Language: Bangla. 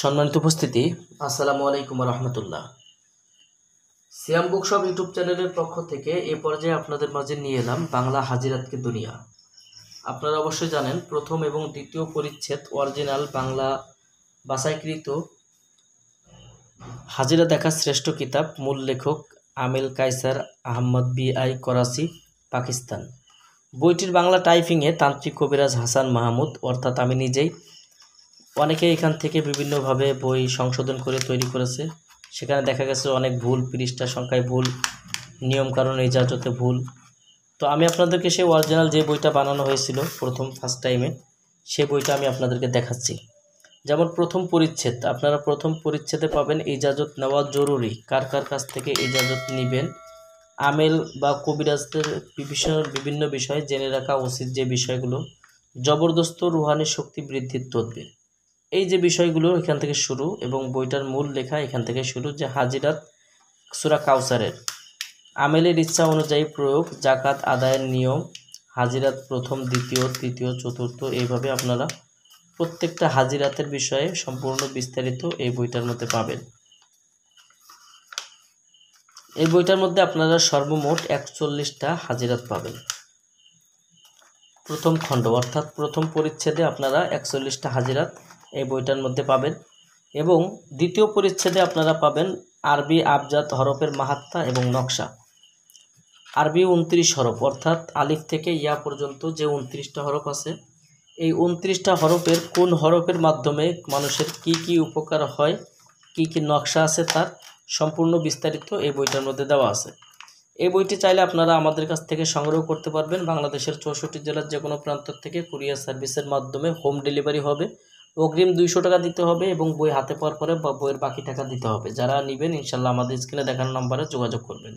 সম্মানিত উপস্থিতি, আসসালামু আলাইকুম রহমতুল্লাহ। সিয়াম বুকশপ ইউটিউব চ্যানেলের পক্ষ থেকে এ পর্যায়ে আপনাদের মাঝে নিয়ে এলাম বাংলা হাজিরাত কি দুনিয়া। আপনারা অবশ্যই জানেন, প্রথম এবং দ্বিতীয় পরিচ্ছেদ অরিজিনাল বাংলা বাছাইকৃত হাজিরা দেখা শ্রেষ্ঠ কিতাব, মূল লেখক আমিল কায়সার আহমদ BI, করাচি, পাকিস্তান। বইটির বাংলা টাইপিংয়ে তান্ত্রিক কবিরাজ হাসান মাহমুদ অর্থাৎ আমি নিজেই। অনেকে এখান থেকে বিভিন্নভাবে বই সংশোধন করে তৈরি করেছে, সেখানে দেখা গেছে অনেক ভুল, পৃষ্ঠা সংখ্যায় ভুল, নিয়মকানুন ইজাজতে ভুল। তো আমি আপনাদেরকে সেই অরিজিনাল যে বইটা বানানো হয়েছিল ফার্স্ট টাইমে, সেই বইটা আমি আপনাদেরকে দেখাচ্ছি। যেমন প্রথম পরিচ্ছেদ, আপনারা প্রথম পরিচ্ছেদে পাবেন ইজাজত নেওয়া জরুরি, কার কার কাছ থেকে ইজাজত নেবেন, আমেল বা কবিরাজদের বিভিন্ন বিষয়ে জেনে রাখা উচিত, যে বিষয়গুলো জবরদস্ত রুহানি শক্তি বৃদ্ধির তদবির, এই যে বিষয়গুলো এখান থেকে শুরু। এবং বইটার মূল লেখা এখান থেকে শুরু, যে হাজিরাত সূরা কাউসারের আমেলের ইচ্ছা অনুযায়ী প্রয়োগ, জাকাত আদায়ের নিয়ম, হাজিরাত প্রথম, দ্বিতীয়, তৃতীয়, চতুর্থ, এইভাবে আপনারা প্রত্যেকটা হাজিরাতের বিষয়ে সম্পূর্ণ বিস্তারিত এই বইটার মধ্যে পাবেন। এই বইটার মধ্যে আপনারা সর্বমোট 41টা হাজিরাত পাবেন। প্রথম খণ্ড অর্থাৎ প্রথম পরিচ্ছেদে আপনারা 41টা হাজিরাত এই বইটার মধ্যে পাবেন। এবং দ্বিতীয় পরিচ্ছেদে আপনারা পাবেন আরবি আবজাদ হরফের মাহাত্মা এবং নকশা। আরবি 29 হরফ, অর্থাৎ আলিফ থেকে ইয়া পর্যন্ত যে 29টা হরফ আছে, এই 29টা হরফের কোন হরফের মাধ্যমে মানুষের কি কি উপকার হয়, কি কি নকশা আছে, তার সম্পূর্ণ বিস্তারিত এই বইটার মধ্যে দেওয়া আছে। এই বইটি চাইলে আপনারা আমাদের কাছ থেকে সংগ্রহ করতে পারবেন। বাংলাদেশের 64 জেলার যে কোনো প্রান্ত থেকে কুরিয়ার সার্ভিসের মাধ্যমে হোম ডেলিভারি হবে। অগ্রিম 200 টাকা দিতে হবে এবং বই হাতে পাওয়ার পরে বা বইয়ের বাকি টাকা দিতে হবে। যারা নেবেন ইনশাল্লাহ আমাদের স্ক্রিনে দেখানো নম্বরে যোগাযোগ করবেন।